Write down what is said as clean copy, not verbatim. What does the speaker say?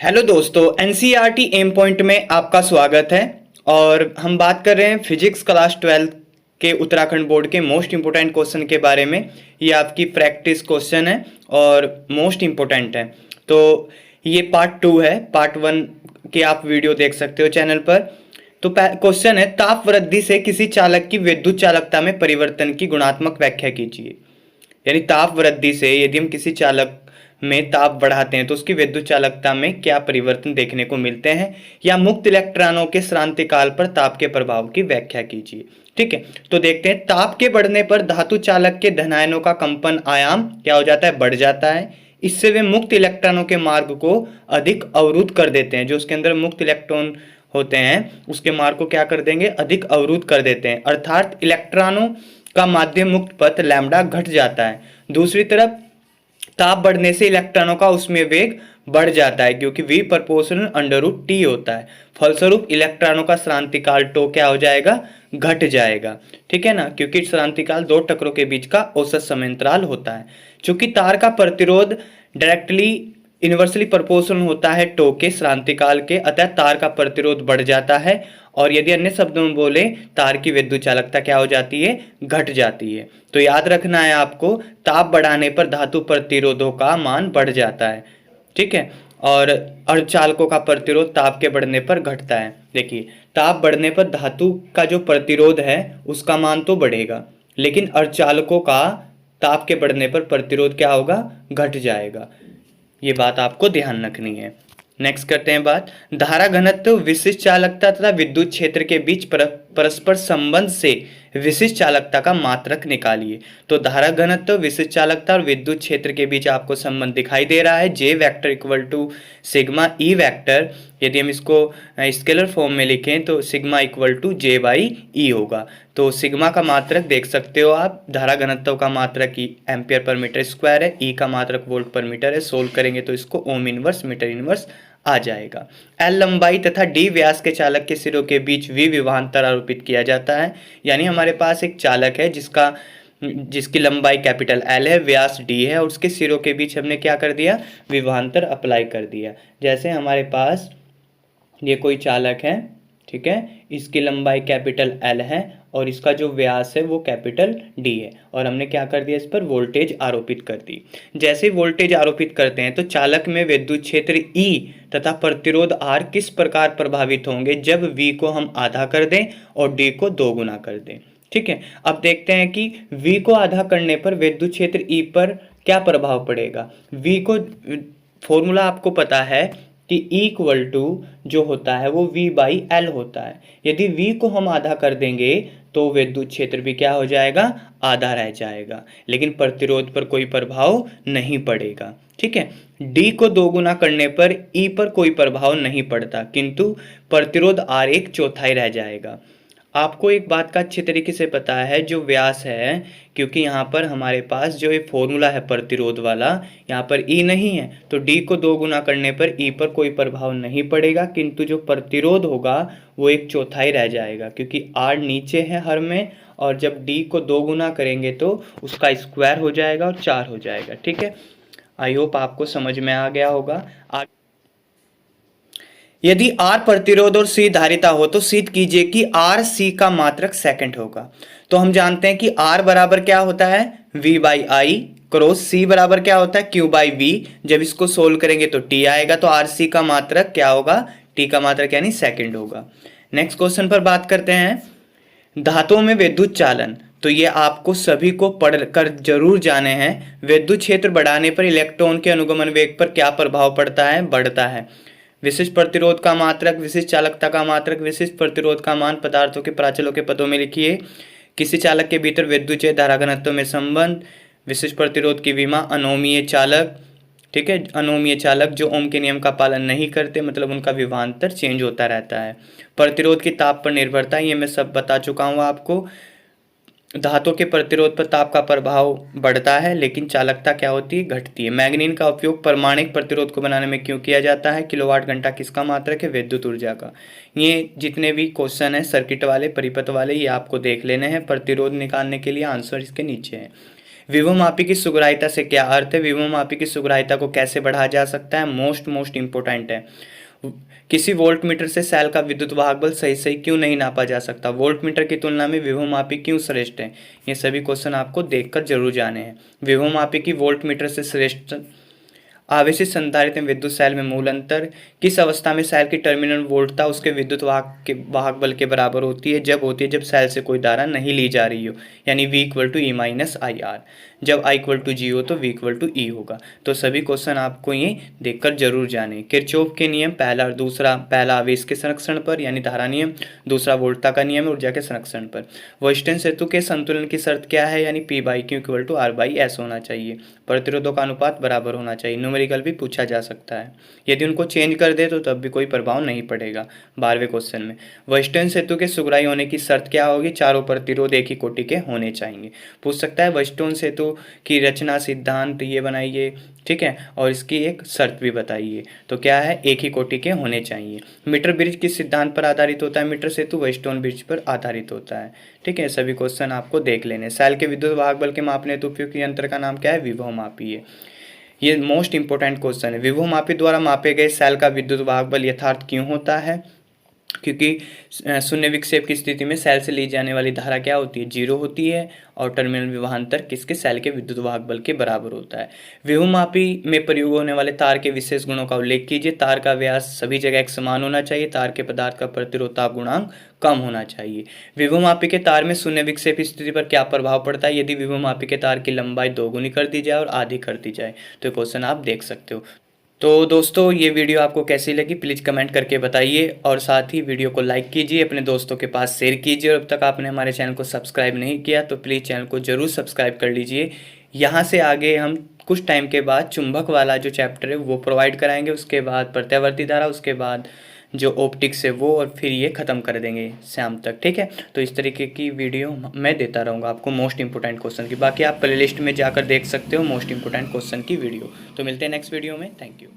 Hello दोस्तों, NCERT M point में आपका स्वागत है। और हम बात कर रहे हैं फिजिक्स क्लास 12 के उत्तराखंड बोर्ड के मोस्ट इम्पोर्टेंट क्वेश्चन के बारे में। ये आपकी प्रैक्टिस क्वेश्चन है और मोस्ट इम्पोर्टेंट है। तो ये पार्ट 2 है। पार्ट 1 के आप वीडियो देख सकते हो चैनल पर। तो क्वेश्चन है, ताप वृद्धि से किसी चालक की विद्युत चालकता में परिवर्तन की गुणात्मक व्याख्या कीजिए। यानी ताप वृद्धि से यदि हम किसी चालक में ताप बढ़ाते हैं तो उसकी विद्युत चालकता में क्या परिवर्तन देखने को मिलते हैं, या मुक्त इलेक्ट्रॉनों के श्रांतिकाल पर ताप के प्रभाव की व्याख्या कीजिए। ठीक है, तो देखते हैं। ताप के बढ़ने पर धातु चालक के धनायनों का कंपन आयाम क्या हो जाता है, बढ़ जाता है। इससे वे मुक्त इलेक्ट्रॉनों के मार्ग को अधिक अवरुद्ध कर देते हैं। जो उसके अंदर मुक्त इलेक्ट्रॉन होते हैं उसके मार्ग को क्या कर देंगे, अधिक अवरुद्ध कर देते हैं। अर्थात इलेक्ट्रॉनों का माध्य मुक्त पथ लैम्बडा घट जाता है। दूसरी तरफ ताप बढ़ने से इलेक्ट्रॉनों का उसमें वेग बढ़ जाता है, क्योंकि v proportional under root T होता है। फलस्वरूप इलेक्ट्रॉनों का श्रांतिकाल टो क्या हो जाएगा, घट जाएगा। ठीक है ना, क्योंकि श्रांतिकाल दो टकरों के बीच का औसत समयांतराल होता है। चूंकि तार का प्रतिरोध डायरेक्टली इनवर्सली प्रोपोर्शनल होता है टो के श्रांतिकाल के, अतः तार का प्रतिरोध बढ़ जाता है। और यदि अन्य शब्दों में बोले, तार की विद्युत चालकता क्या हो जाती है, घट जाती है। तो याद रखना है आपको, ताप बढ़ाने पर धातु प्रतिरोधों का मान बढ़ जाता है। ठीक है, और अर्धचालकों का प्रतिरोध ताप के बढ़ने पर घटता है। देखिए, ताप बढ़ने पर धातु का जो प्रतिरोध है उसका मान तो बढ़ेगा, लेकिन अर्धचालकों का ताप के बढ़ने पर प्रतिरोध क्या होगा, घट जाएगा। ये बात आपको ध्यान रखनी है। नेक्स्ट करते हैं बात, धारा घनत्व, विशिष्ट चालकता तथा विद्युत क्षेत्र के बीच परस्पर संबंध से विशिष्ट चालकता का मात्रक निकालिए। तो धारा घनत्व, विशिष्ट चालकता और विद्युत क्षेत्र के बीच आपको संबंध दिखाई दे रहा है। J vector equal to sigma E vector. यदि हम इसको स्केलर फॉर्म में लिखें तो sigma equal to J by E होगा। तो सिग्मा का मात्रक देख सकते हो आप, धारा घनत्व का मात्रक ई एम्पियर पर मीटर स्क्वायर है, ई का मात्रक वोल्ट पर मीटर है। सोल्व करेंगे तो इसको ओम इनवर्स मीटर इनवर्स आ जाएगा। एल लंबाई तथा डी व्यास के चालक के सिरों के बीच वी विभवांतर आरोपित किया जाता है। यानी हमारे पास एक चालक है जिसकी लंबाई कैपिटल एल है, व्यास डी है, और उसके सिरों के बीच हमने क्या कर दिया, विभवांतर अप्लाई कर दिया। जैसे हमारे पास ये कोई चालक है, ठीक है, इसकी लंबाई कैपिटल एल है और इसका जो व्यास है वो कैपिटल डी है, और हमने क्या कर दिया, इस पर वोल्टेज आरोपित कर दी। जैसे वोल्टेज आरोपित करते हैं तो चालक में विद्युत क्षेत्र ई तथा प्रतिरोध आर किस प्रकार प्रभावित होंगे जब वी को हम आधा कर दें और डी को दो गुना कर दें। ठीक है, अब देखते हैं कि वी को आधा करने पर विद्युत क्षेत्र ई पर क्या प्रभाव पड़ेगा। वी को फॉर्मूला आपको पता है कि E इक्वल टू जो होता है वो V बाई एल होता है। यदि V को हम आधा कर देंगे तो विद्युत क्षेत्र भी क्या हो जाएगा, आधा रह जाएगा, लेकिन प्रतिरोध पर कोई प्रभाव नहीं पड़ेगा। ठीक है, D को दो गुना करने पर E पर कोई प्रभाव नहीं पड़ता, किंतु प्रतिरोध R एक चौथाई रह जाएगा। आपको एक बात का अच्छी तरीके से पता है, जो व्यास है, क्योंकि यहाँ पर हमारे पास जो ये फॉर्मूला है प्रतिरोध वाला, यहाँ पर ई नहीं है, तो डी को दो गुना करने पर ई पर कोई प्रभाव नहीं पड़ेगा, किंतु जो प्रतिरोध होगा वो एक चौथाई रह जाएगा, क्योंकि आर नीचे है हर में, और जब डी को दो गुना करेंगे तो उसका स्क्वायर हो जाएगा और 4 हो जाएगा। ठीक है, आई होप आपको समझ में आ गया होगा। यदि R प्रतिरोध और C धारिता हो तो सिद्ध कीजिए कि R C का मात्रक सेकंड होगा। तो हम जानते हैं कि R बराबर क्या होता है, V by I, cross C बराबर क्या होता है, Q बाई V। जब इसको सोल्व करेंगे तो T आएगा, तो R C का मात्रक क्या होगा, T का मात्रक यानी सेकंड होगा। नेक्स्ट क्वेश्चन पर बात करते हैं, धातुओं में विद्युत चालन। तो ये आपको सभी को पढ़कर जरूर जाने हैं। विद्युत क्षेत्र बढ़ाने पर इलेक्ट्रॉन के अनुगमन वेग पर क्या प्रभाव पड़ता है, बढ़ता है। विशिष्ट प्रतिरोध का मात्रक, विशिष्ट चालकता का मात्रक, विशिष्ट प्रतिरोध का मान पदार्थों के प्राचलों के पदों में लिखिए। किसी चालक के भीतर विद्युत धारा घनत्व में संबंध, विशिष्ट प्रतिरोध की विमा, अनोमीय चालक। ठीक है, अनोमीय चालक जो ओम के नियम का पालन नहीं करते, मतलब उनका विभवांतर चेंज होता रहता है। प्रतिरोध की ताप पर निर्भरता, ये मैं सब बता चुका हूँ आपको। धातु के प्रतिरोध पर ताप का प्रभाव बढ़ता है, लेकिन चालकता क्या होती है, घटती है। मैग्नीन का उपयोग परमाणिक प्रतिरोध को बनाने में क्यों किया जाता है, किलोवाट घंटा किसका मात्रक है, विद्युत ऊर्जा का। ये जितने भी क्वेश्चन है सर्किट वाले, परिपथ वाले, ये आपको देख लेने हैं। प्रतिरोध निकालने के लिए आंसर इसके नीचे है। विभवमापी की सुग्राह्यता से क्या अर्थ है? विभवमापी की सुग्राह्यता को कैसे बढ़ाया जा सकता है? मोस्ट इंपॉर्टेंट है। किसी वोल्ट मीटर से सेल का विद्युत वाहक बल सही सही क्यों नहीं नापा जा सकता? वोल्ट मीटर की तुलना में विभवमापी क्यों श्रेष्ठ है? ये सभी क्वेश्चन आपको देखकर जरूर जाने हैं। विभवमापी की वोल्ट मीटर से श्रेष्ठ आवेशित संधारित्र विद्युत सेल में मूल अंतर। किस अवस्था में सेल की टर्मिनल वोल्टता उसके विद्युत वाहक बल के बराबर होती है? जब होती है जब सेल से कोई धारा नहीं ली जा रही हो, यानी V = E-IR। जब I = G हो तो V = E होगा। तो सभी क्वेश्चन आपको ये देखकर जरूर जाने। किरचॉफ के नियम, पहला और दूसरा, पहला आवेश के संरक्षण पर यानी धारा नियम, दूसरा वोल्टता का नियम ऊर्जा के संरक्षण पर। वेस्टर्न सेतु के संतुलन की शर्त क्या है? यानी P/Q = R/S होना चाहिए। प्रतिरोधों का अनुपात बराबर होना चाहिए। न्यूमेरिकल भी पूछा जा सकता है। यदि उनको चेंज कर दे तो तब भी कोई प्रभाव नहीं पड़ेगा। 12वें क्वेश्चन में वेस्टर्न सेतु के सुग्राही होने की शर्त क्या होगी? चारों प्रतिरोध एक ही कोटि के होने चाहिए। पूछ सकता है वेस्टर्न सेतु की रचना सिद्धांत ये बनाइए, ठीक है, और इसकी एक शर्त भी बताइए। तो क्या है? एक ही कोटि के होने चाहिए। मीटर ब्रिज किस सिद्धांत पर आधारित होता है? मीटर सेतु वेस्टर्न ब्रिज पर आधारित होता है। ठीक है, सभी क्वेश्चन आपको देख लेने। सेल के विद्युत वाहक बल के मापने हेतु उपयुक्त यंत्र का नाम क्या है? विभवमापी है। ये मोस्ट इंपॉर्टेंट क्वेश्चन है। विभवमापी द्वारा मापे गए सेल का विद्युत वाहक बल यथार्थ क्यों होता है? क्योंकि शून्य विक्षेप की स्थिति में सेल से ली जाने वाली धारा क्या होती है? 0 होती है, और टर्मिनल विभवांतर किसके? सेल के विद्युत वाहक बल के बराबर होता है। विभवमापी में प्रयोग होने वाले तार के विशेष गुणों का उल्लेख कीजिए। तार का व्यास सभी जगह एक समान होना चाहिए। तार के पदार्थ का प्रतिरोधताप गुणांक कम होना चाहिए। विभवमापी के तार में शून्य विक्षेप की स्थिति पर क्या प्रभाव पड़ता है? यदि विभवमापी के तार की लंबाई दोगुनी कर दी जाए और आधी कर दी जाए तो क्वेश्चन आप देख सकते हो। तो दोस्तों, ये वीडियो आपको कैसी लगी प्लीज़ कमेंट करके बताइए, और साथ ही वीडियो को लाइक कीजिए, अपने दोस्तों के पास शेयर कीजिए, और अब तक आपने हमारे चैनल को सब्सक्राइब नहीं किया तो प्लीज़ चैनल को ज़रूर सब्सक्राइब कर लीजिए। यहाँ से आगे हम कुछ टाइम के बाद चुंबक वाला जो चैप्टर है वो प्रोवाइड कराएंगे, उसके बाद प्रत्यावर्ती धारा, उसके बाद जो ऑप्टिक्स है वो, और फिर ये ख़त्म कर देंगे शाम तक। ठीक है, तो इस तरीके की वीडियो मैं देता रहूँगा आपको मोस्ट इंपॉर्टेंट क्वेश्चन की। बाकी आप प्लेलिस्ट में जाकर देख सकते हो मोस्ट इंपॉर्टेंट क्वेश्चन की वीडियो। तो मिलते हैं नेक्स्ट वीडियो में। Thank you.